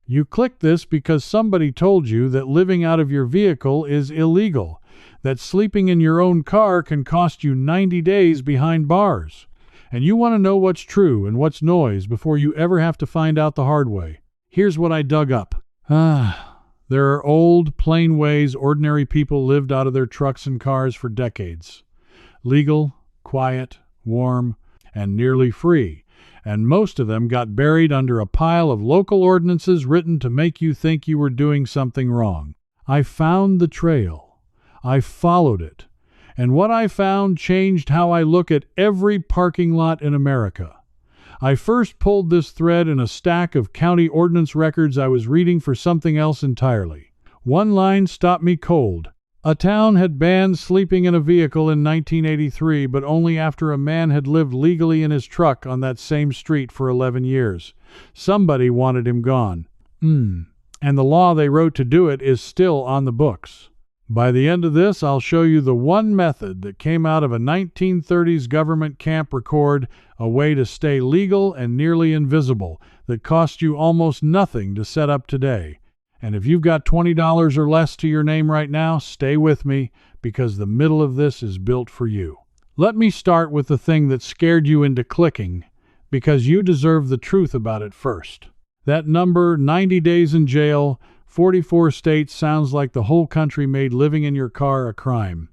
You clicked this because somebody told you that living out of your vehicle is illegal, that sleeping in your own car can cost you 90 days behind bars. And you want to know what's true and what's noise before you ever have to find out the hard way. Here's what I dug up. There are old, plain ways ordinary people lived out of their trucks and cars for decades. Legal, quiet, warm, and nearly free. And most of them got buried under a pile of local ordinances written to make you think you were doing something wrong. I found the trail. I followed it. And what I found changed how I look at every parking lot in America. I first pulled this thread in a stack of county ordinance records I was reading for something else entirely. One line stopped me cold. A town had banned sleeping in a vehicle in 1983, but only after a man had lived legally in his truck on that same street for 11 years. Somebody wanted him gone. And the law they wrote to do it is still on the books. By the end of this, I'll show you the one method that came out of a 1930s government camp record, a way to stay legal and nearly invisible, that cost you almost nothing to set up today. And if you've got $20 or less to your name right now, stay with me, because the middle of this is built for you. Let me start with the thing that scared you into clicking, because you deserve the truth about it first. That number, 90 days in jail, 44 states, sounds like the whole country made living in your car a crime.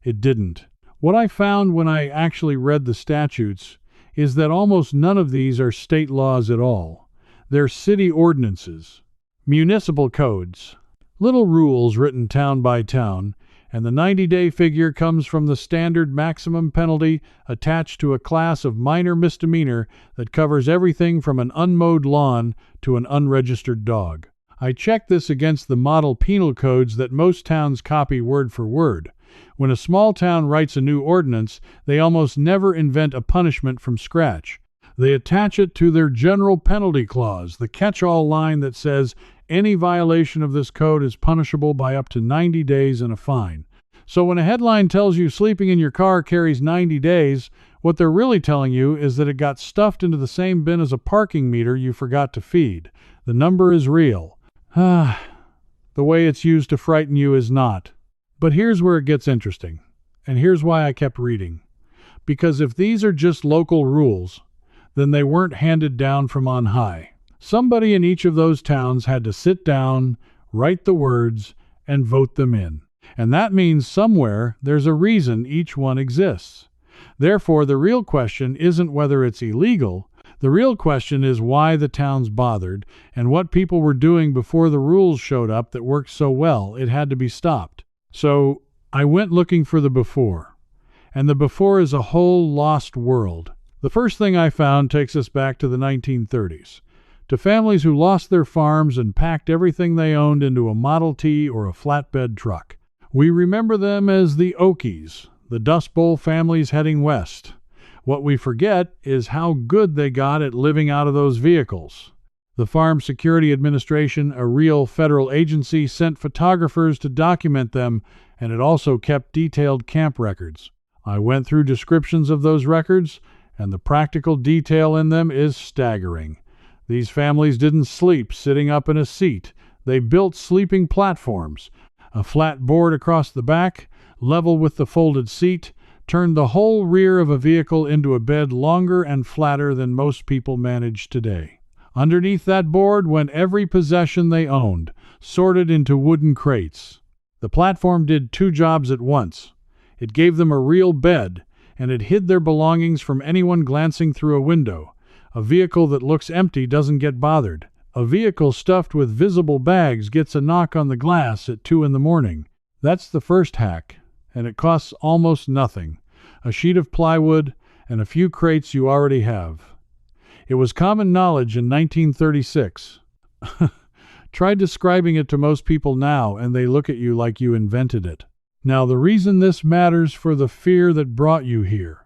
It didn't. What I found when I actually read the statutes is that almost none of these are state laws at all. They're city ordinances, municipal codes, little rules written town by town, and the 90-day figure comes from the standard maximum penalty attached to a class of minor misdemeanor that covers everything from an unmowed lawn to an unregistered dog. I checked this against the model penal codes that most towns copy word for word. When a small town writes a new ordinance, they almost never invent a punishment from scratch. They attach it to their general penalty clause, the catch-all line that says any violation of this code is punishable by up to 90 days and a fine. So when a headline tells you sleeping in your car carries 90 days, what they're really telling you is that it got stuffed into the same bin as a parking meter you forgot to feed. The number is real. The way it's used to frighten you is not. But here's where it gets interesting, and here's why I kept reading. Because if these are just local rules, then they weren't handed down from on high. Somebody in each of those towns had to sit down, write the words, and vote them in. And that means somewhere there's a reason each one exists. Therefore, the real question isn't whether it's illegal. The real question is why the towns bothered, and what people were doing before the rules showed up that worked so well it had to be stopped. So I went looking for the before. And the before is a whole lost world. The first thing I found takes us back to the 1930s, to families who lost their farms and packed everything they owned into a Model T or a flatbed truck. We remember them as the Okies, the Dust Bowl families heading west. What we forget is how good they got at living out of those vehicles. The Farm Security Administration, a real federal agency, sent photographers to document them, and it also kept detailed camp records. I went through descriptions of those records, and the practical detail in them is staggering. These families didn't sleep sitting up in a seat. They built sleeping platforms, a flat board across the back, level with the folded seat, turned the whole rear of a vehicle into a bed longer and flatter than most people manage today. Underneath that board went every possession they owned, sorted into wooden crates. The platform did two jobs at once. It gave them a real bed, and it hid their belongings from anyone glancing through a window. A vehicle that looks empty doesn't get bothered. A vehicle stuffed with visible bags gets a knock on the glass at 2 a.m. That's the first hack, and it costs almost nothing. A sheet of plywood and a few crates you already have. It was common knowledge in 1936. Try describing it to most people now, and they look at you like you invented it. Now, the reason this matters for the fear that brought you here.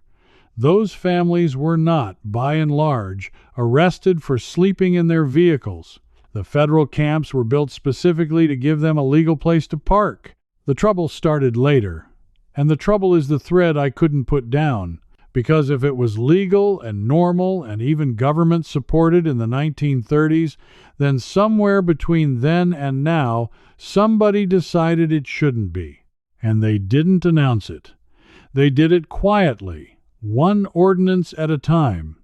Those families were not, by and large, arrested for sleeping in their vehicles. The federal camps were built specifically to give them a legal place to park. The trouble started later, and the trouble is the thread I couldn't put down. Because if it was legal and normal and even government supported in the 1930s, then somewhere between then and now, somebody decided it shouldn't be. And they didn't announce it. They did it quietly, one ordinance at a time.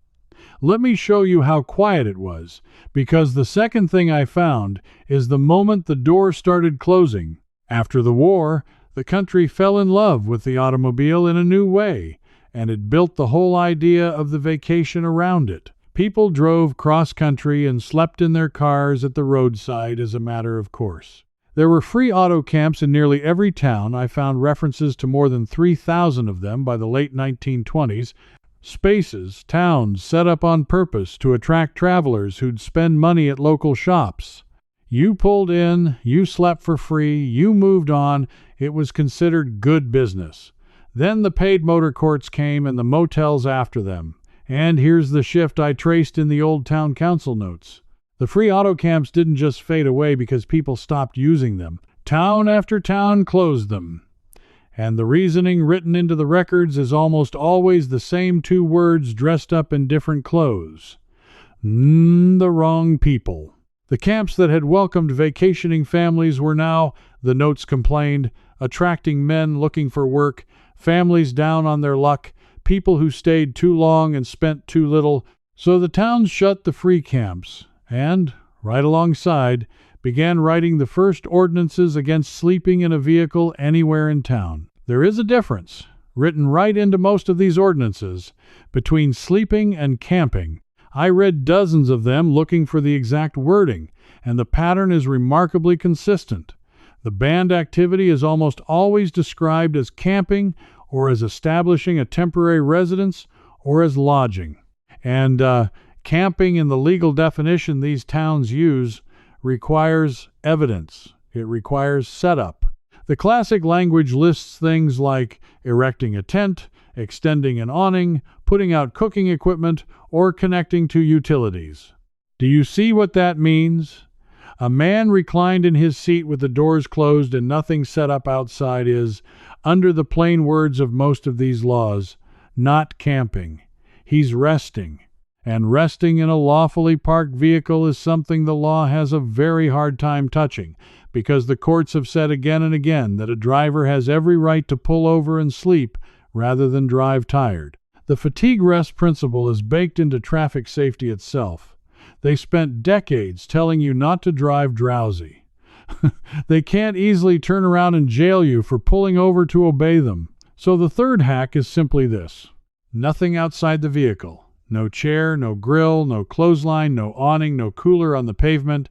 Let me show you how quiet it was, because the second thing I found is the moment the door started closing. After the war, the country fell in love with the automobile in a new way, and it built the whole idea of the vacation around it. People drove cross-country and slept in their cars at the roadside as a matter of course. There were free auto camps in nearly every town. I found references to more than 3,000 of them by the late 1920s. Spaces, towns set up on purpose to attract travelers who'd spend money at local shops. You pulled in, you slept for free, you moved on. It was considered good business. Then the paid motor courts came and the motels after them. And here's the shift I traced in the old town council notes. The free auto camps didn't just fade away because people stopped using them. Town after town closed them. And the reasoning written into the records is almost always the same two words dressed up in different clothes. The wrong people. The camps that had welcomed vacationing families were now, the notes complained, attracting men looking for work, families down on their luck, people who stayed too long and spent too little. So the towns shut the free camps and, right alongside, began writing the first ordinances against sleeping in a vehicle anywhere in town. There is a difference, written right into most of these ordinances, between sleeping and camping. I read dozens of them looking for the exact wording, and the pattern is remarkably consistent. The banned activity is almost always described as camping, or as establishing a temporary residence, or as lodging. And camping, in the legal definition these towns use, requires evidence. It requires setup. The classic language lists things like erecting a tent, extending an awning, putting out cooking equipment, or connecting to utilities. Do you see what that means? A man reclined in his seat with the doors closed and nothing set up outside is, under the plain words of most of these laws, not camping. He's resting. And resting in a lawfully parked vehicle is something the law has a very hard time touching, because the courts have said again and again that a driver has every right to pull over and sleep rather than drive tired. The fatigue rest principle is baked into traffic safety itself. They spent decades telling you not to drive drowsy. They can't easily turn around and jail you for pulling over to obey them. So the third hack is simply this: nothing outside the vehicle. No chair, no grill, no clothesline, no awning, no cooler on the pavement.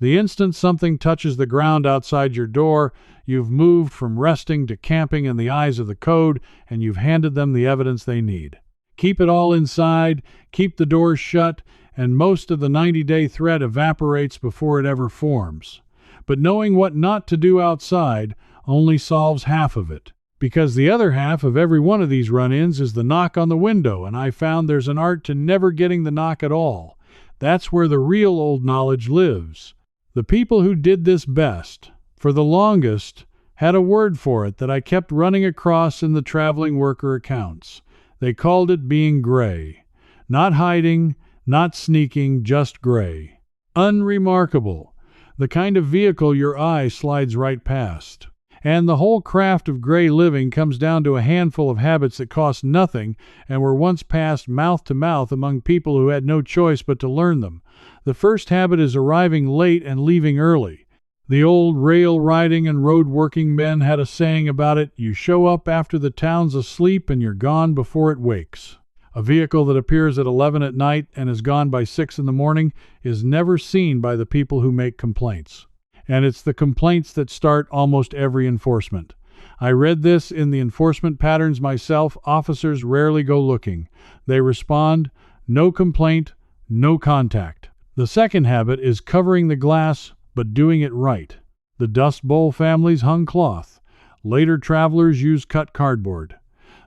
The instant something touches the ground outside your door, you've moved from resting to camping in the eyes of the code, and you've handed them the evidence they need. Keep it all inside, keep the doors shut, and most of the 90-day threat evaporates before it ever forms. But knowing what not to do outside only solves half of it. Because the other half of every one of these run-ins is the knock on the window, and I found there's an art to never getting the knock at all. That's where the real old knowledge lives. The people who did this best, for the longest, had a word for it that I kept running across in the traveling worker accounts. They called it being gray. Not hiding, not sneaking, just gray. Unremarkable. The kind of vehicle your eye slides right past. And the whole craft of gray living comes down to a handful of habits that cost nothing and were once passed mouth to mouth among people who had no choice but to learn them. The first habit is arriving late and leaving early. The old rail riding and road working men had a saying about it: you show up after the town's asleep and you're gone before it wakes. A vehicle that appears at 11 at night and is gone by 6 in the morning is never seen by the people who make complaints. And it's the complaints that start almost every enforcement. I read this in the enforcement patterns myself. Officers rarely go looking. They respond, no complaint, no contact. The second habit is covering the glass, but doing it right. The Dust Bowl families hung cloth. Later travelers used cut cardboard.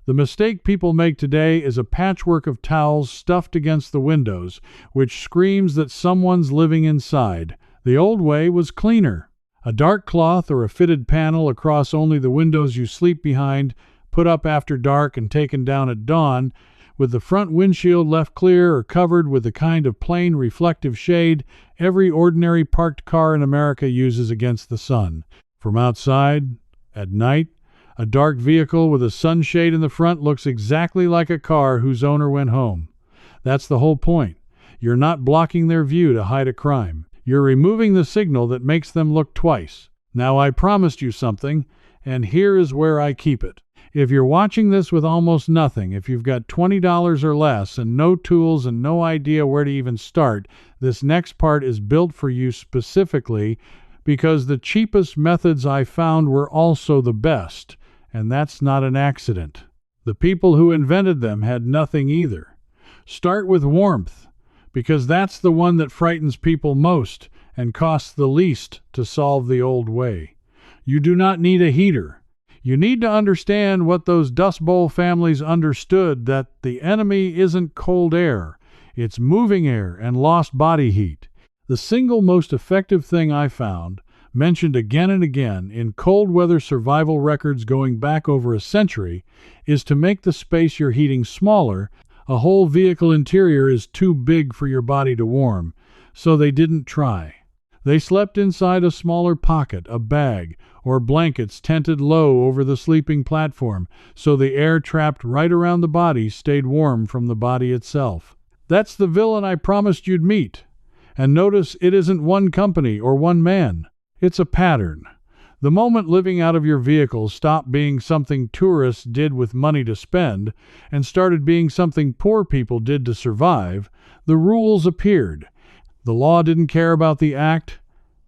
The mistake people make today is a patchwork of towels stuffed against the windows, which screams that someone's living inside. The old way was cleaner. A dark cloth or a fitted panel across only the windows you sleep behind put up after dark and taken down at dawn, with the front windshield left clear or covered with the kind of plain reflective shade every ordinary parked car in America uses against the sun. From outside, at night, a dark vehicle with a sunshade in the front looks exactly like a car whose owner went home. That's the whole point. You're not blocking their view to hide a crime. You're removing the signal that makes them look twice. Now, I promised you something, and here is where I keep it. If you're watching this with almost nothing, if you've got $20 or less and no tools and no idea where to even start, this next part is built for you specifically because the cheapest methods I found were also the best, and that's not an accident. The people who invented them had nothing either. Start with warmth, because that's the one that frightens people most and costs the least to solve the old way. You do not need a heater. You need to understand what those Dust Bowl families understood, that the enemy isn't cold air, it's moving air and lost body heat. The single most effective thing I found, mentioned again and again in cold weather survival records going back over a century, is to make the space you're heating smaller. A whole vehicle interior is too big for your body to warm, so they didn't try. They slept inside a smaller pocket, a bag, or blankets tented low over the sleeping platform, so the air trapped right around the body stayed warm from the body itself. That's the villain I promised you'd meet. And notice it isn't one company or one man. It's a pattern. The moment living out of your vehicle stopped being something tourists did with money to spend and started being something poor people did to survive, the rules appeared. The law didn't care about the act,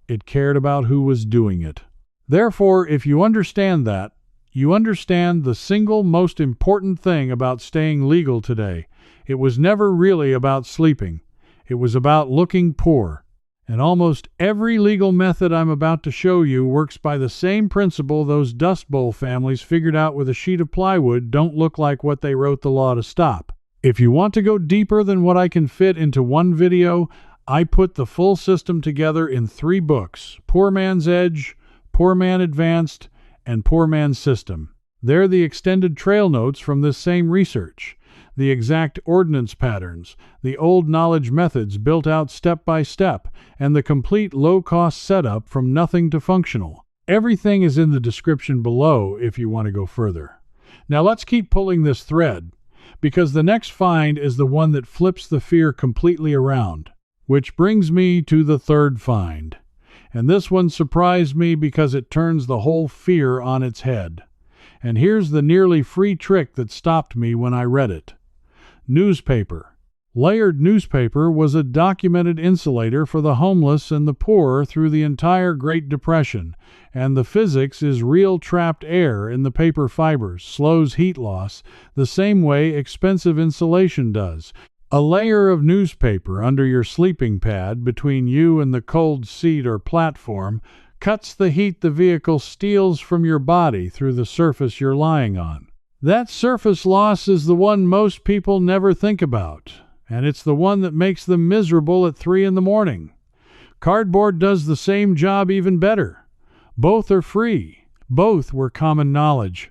it cared about who was doing it. Therefore, if you understand that, you understand the single most important thing about staying legal today. It was never really about sleeping. It was about looking poor. And almost every legal method I'm about to show you works by the same principle those Dust Bowl families figured out with a sheet of plywood don't look like what they wrote the law to stop. If you want to go deeper than what I can fit into one video, I put the full system together in 3 books: Poor Man's Edge, Poor Man Advanced, and Poor Man's System. They're the extended trail notes from this same research, the exact ordinance patterns, the old knowledge methods built out step by step, and the complete low-cost setup from nothing to functional. Everything is in the description below if you want to go further. Now let's keep pulling this thread, because the next find is the one that flips the fear completely around. Which brings me to the third find. And this one surprised me because it turns the whole fear on its head. And here's the nearly free trick that stopped me when I read it. Newspaper. Layered newspaper was a documented insulator for the homeless and the poor through the entire Great Depression, and the physics is real trapped air in the paper fibers, slows heat loss, the same way expensive insulation does. A layer of newspaper under your sleeping pad between you and the cold seat or platform cuts the heat the vehicle steals from your body through the surface you're lying on. That surface loss is the one most people never think about, and it's the one that makes them miserable at 3 in the morning. Cardboard does the same job even better. Both are free. Both were common knowledge.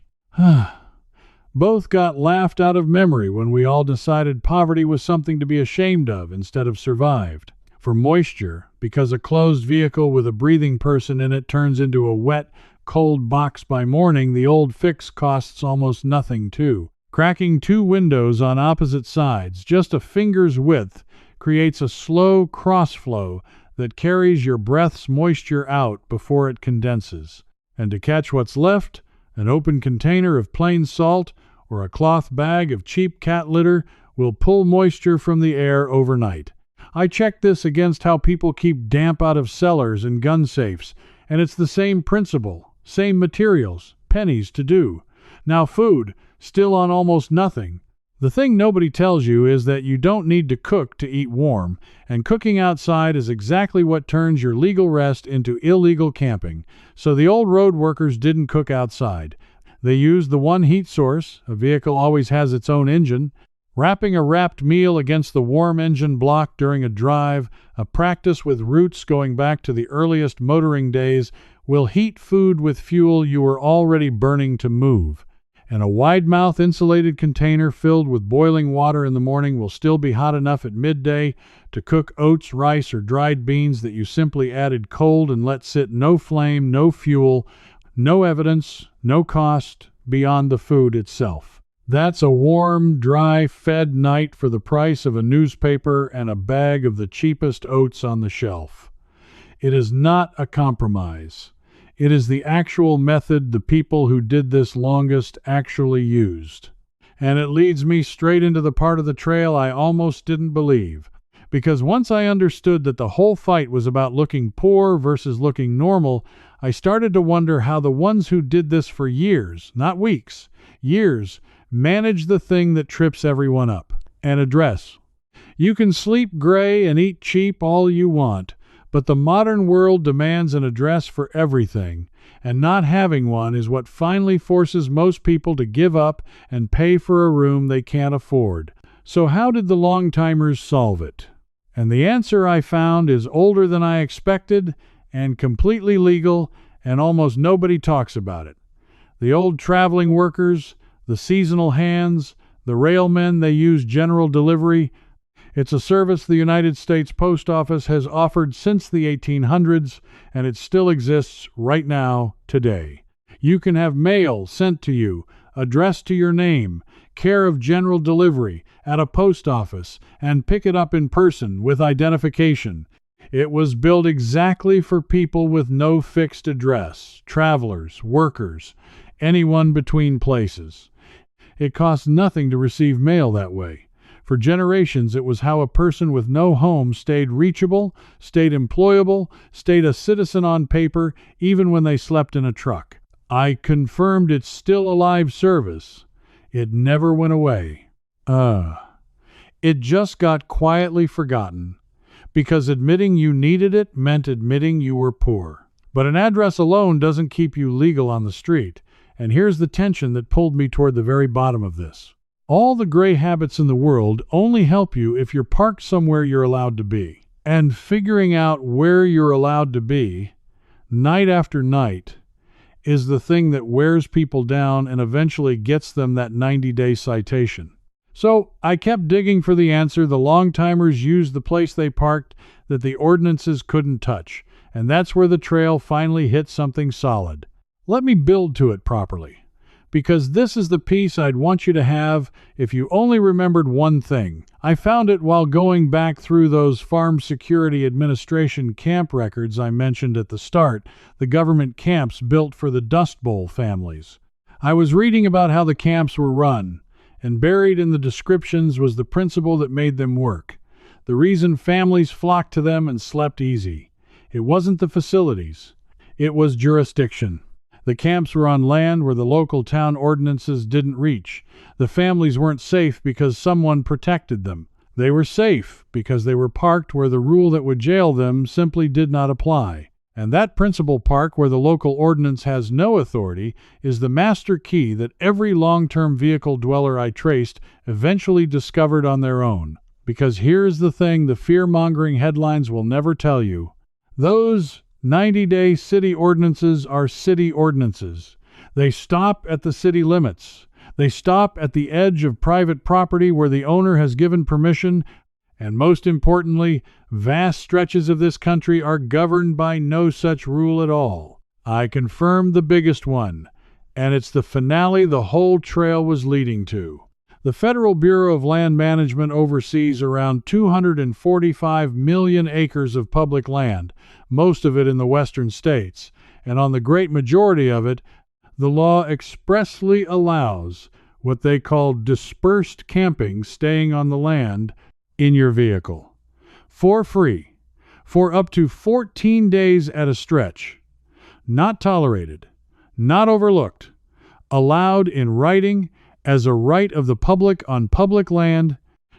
Both got laughed out of memory when we all decided poverty was something to be ashamed of instead of survived. For moisture, because a closed vehicle with a breathing person in it turns into a wet, cold box by morning, the old fix costs almost nothing too. Cracking 2 windows on opposite sides, just a finger's width, creates a slow cross-flow that carries your breath's moisture out before it condenses. And to catch what's left, an open container of plain salt or a cloth bag of cheap cat litter will pull moisture from the air overnight. I checked this against how people keep damp out of cellars and gun safes, and it's the same principle, same materials, pennies to do. Now food, still on almost nothing. The thing nobody tells you is that you don't need to cook to eat warm, and cooking outside is exactly what turns your legal rest into illegal camping. So the old road workers didn't cook outside. They used the one heat source, a vehicle always has its own engine, wrapping a wrapped meal against the warm engine block during a drive, a practice with roots going back to the earliest motoring days, will heat food with fuel you were already burning to move. And a wide-mouth insulated container filled with boiling water in the morning will still be hot enough at midday to cook oats, rice, or dried beans that you simply added cold and let sit, no flame, no fuel, no evidence, no cost beyond the food itself. That's a warm, dry, fed night for the price of a newspaper and a bag of the cheapest oats on the shelf. It is not a compromise. It is the actual method the people who did this longest actually used. And it leads me straight into the part of the trail I almost didn't believe. Because once I understood that the whole fight was about looking poor versus looking normal, I started to wonder how the ones who did this for years, not weeks, years, manage the thing that trips everyone up: an address. You can sleep gray and eat cheap all you want, but the modern world demands an address for everything, and not having one is what finally forces most people to give up and pay for a room they can't afford. So how did the long-timers solve it? And the answer I found is older than I expected and completely legal, and almost nobody talks about it. The old traveling workers, the seasonal hands, the railmen, they use general delivery. It's a service the United States Post Office has offered since the 1800s, and it still exists right now, today. You can have mail sent to you, addressed to your name, care of general delivery, at a post office, and pick it up in person with identification. It was built exactly for people with no fixed address, travelers, workers, anyone between places. It costs nothing to receive mail that way. For generations, it was how a person with no home stayed reachable, stayed employable, stayed a citizen on paper, even when they slept in a truck. I confirmed it's still a live service. It never went away. It just got quietly forgotten, because admitting you needed it meant admitting you were poor. But an address alone doesn't keep you legal on the street, and here's the tension that pulled me toward the very bottom of this. All the gray habits in the world only help you if you're parked somewhere you're allowed to be. And figuring out where you're allowed to be, night after night, is the thing that wears people down and eventually gets them that 90-day citation. So I kept digging for the answer. The long-timers used the place they parked that the ordinances couldn't touch, and that's where the trail finally hit something solid. Let me build to it properly, because this is the piece I'd want you to have if you only remembered one thing. I found it while going back through those Farm Security Administration camp records I mentioned at the start, the government camps built for the Dust Bowl families. I was reading about how the camps were run, and buried in the descriptions was the principle that made them work. The reason families flocked to them and slept easy. It wasn't the facilities. It was jurisdiction. The camps were on land where the local town ordinances didn't reach. The families weren't safe because someone protected them. They were safe because they were parked where the rule that would jail them simply did not apply. And that principal park where the local ordinance has no authority is the master key that every long-term vehicle dweller I traced eventually discovered on their own. Because here's the thing the fear-mongering headlines will never tell you. Those 90-day city ordinances are city ordinances. They stop at the city limits. They stop at the edge of private property where the owner has given permission, and most importantly, vast stretches of this country are governed by no such rule at all. I confirmed the biggest one, and it's the finale the whole trail was leading to. The Federal Bureau of Land Management oversees around 245 million acres of public land, most of it in the western states, and on the great majority of it, the law expressly allows what they call dispersed camping, staying on the land in your vehicle, for free, for up to 14 days at a stretch. Not tolerated, not overlooked, allowed in writing as a right of the public on public land.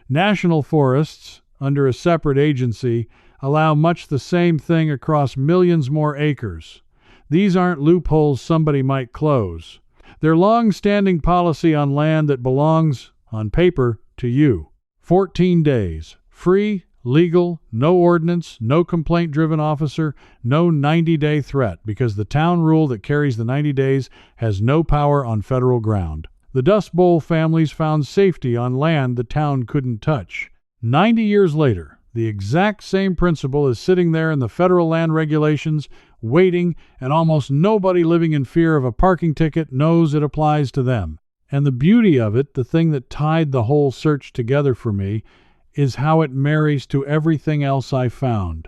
National forests, under a separate agency, allow much the same thing across millions more acres. These aren't loopholes somebody might close. They're long-standing policy on land that belongs, on paper, to you. 14 days, free, legal, no ordinance, no complaint-driven officer, no 90-day threat, because the town rule that carries the 90 days has no power on federal ground. The Dust Bowl families found safety on land the town couldn't touch. 90 years later, the exact same principle is sitting there in the federal land regulations, waiting, and almost nobody living in fear of a parking ticket knows it applies to them. And the beauty of it, the thing that tied the whole search together for me, is how it marries to everything else I found.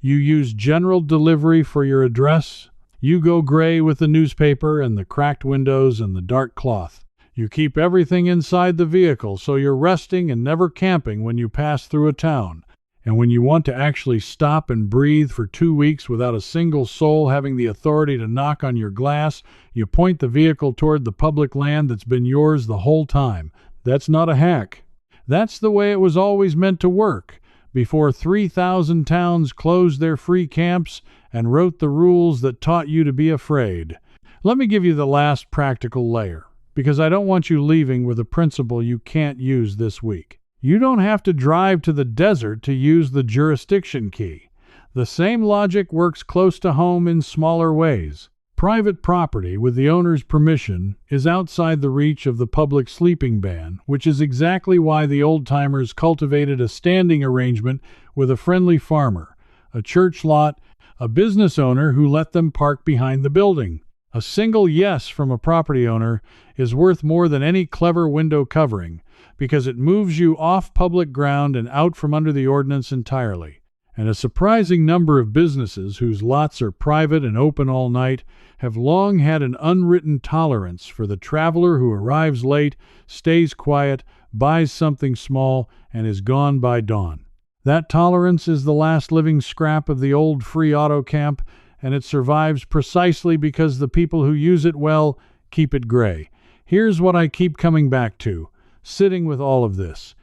You use general delivery for your address. You go gray with the newspaper and the cracked windows and the dark cloth. You keep everything inside the vehicle so you're resting and never camping when you pass through a town. And when you want to actually stop and breathe for 2 weeks without a single soul having the authority to knock on your glass, you point the vehicle toward the public land that's been yours the whole time. That's not a hack. That's the way it was always meant to work, before 3,000 towns closed their free camps and wrote the rules that taught you to be afraid. Let me give you the last practical layer, because I don't want you leaving with a principle you can't use this week. You don't have to drive to the desert to use the jurisdiction key. The same logic works close to home in smaller ways. Private property, with the owner's permission, is outside the reach of the public sleeping ban, which is exactly why the old-timers cultivated a standing arrangement with a friendly farmer, a church lot, a business owner who let them park behind the building. A single yes from a property owner is worth more than any clever window covering, because it moves you off public ground and out from under the ordinance entirely. And a surprising number of businesses whose lots are private and open all night have long had an unwritten tolerance for the traveler who arrives late, stays quiet, buys something small, and is gone by dawn. That tolerance is the last living scrap of the old free auto camp, and it survives precisely because the people who use it well keep it gray. Here's what I keep coming back to, sitting with all of this.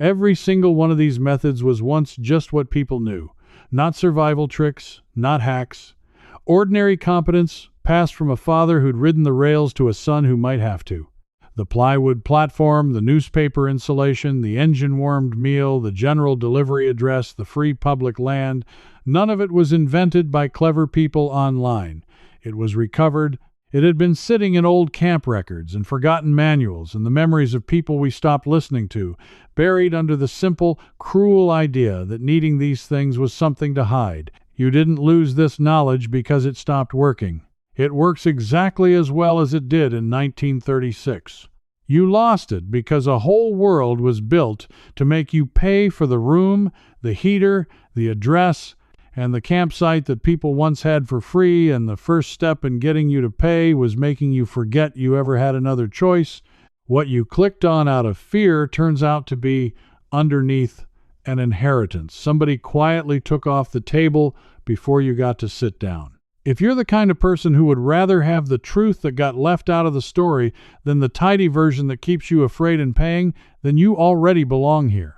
Every single one of these methods was once just what people knew. Not survival tricks, not hacks. Ordinary competence passed from a father who'd ridden the rails to a son who might have to. The plywood platform, the newspaper insulation, the engine-warmed meal, the general delivery address, the free public land, none of it was invented by clever people online. It was recovered. It had been sitting in old camp records and forgotten manuals and the memories of people we stopped listening to, buried under the simple, cruel idea that needing these things was something to hide. You didn't lose this knowledge because it stopped working. It works exactly as well as it did in 1936. You lost it because a whole world was built to make you pay for the room, the heater, the address, and the campsite that people once had for free, and the first step in getting you to pay was making you forget you ever had another choice. What you clicked on out of fear turns out to be, underneath, an inheritance. Somebody quietly took off the table before you got to sit down. If you're the kind of person who would rather have the truth that got left out of the story than the tidy version that keeps you afraid and paying, then you already belong here.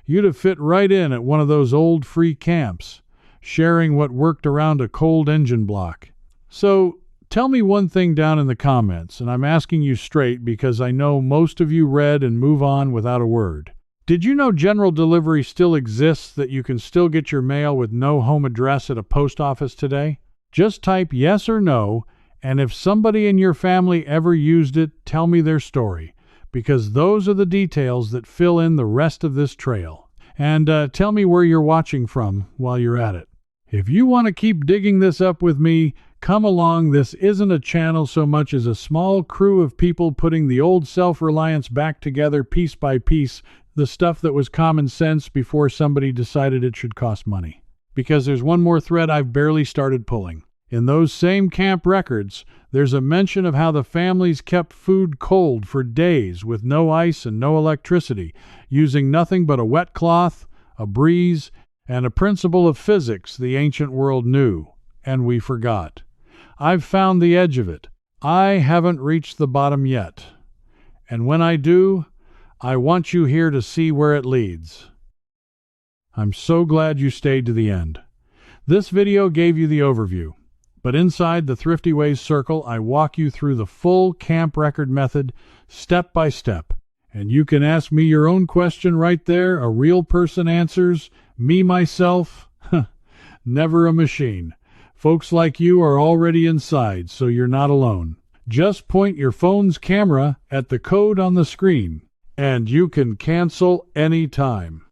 You'd have fit right in at one of those old free camps, sharing what worked around a cold engine block. So, tell me one thing down in the comments, and I'm asking you straight because I know most of you read and move on without a word. Did you know general delivery still exists, that you can still get your mail with no home address at a post office today? Just type yes or no, and if somebody in your family ever used it, tell me their story, because those are the details that fill in the rest of this trail. And tell me where you're watching from while you're at it. If you want to keep digging this up with me, come along. This isn't a channel so much as a small crew of people putting the old self-reliance back together piece by piece, the stuff that was common sense before somebody decided it should cost money. Because there's one more thread I've barely started pulling. In those same camp records, there's a mention of how the families kept food cold for days with no ice and no electricity, using nothing but a wet cloth, a breeze, and a principle of physics the ancient world knew, and we forgot. I've found the edge of it. I haven't reached the bottom yet. And when I do, I want you here to see where it leads. I'm so glad you stayed to the end. This video gave you the overview, but inside the Thrifty Ways circle, I walk you through the full camp record method, step by step. And you can ask me your own question right there. A real person answers. Me, myself, never a machine. Folks like you are already inside, so you're not alone. Just point your phone's camera at the code on the screen, and you can cancel anytime.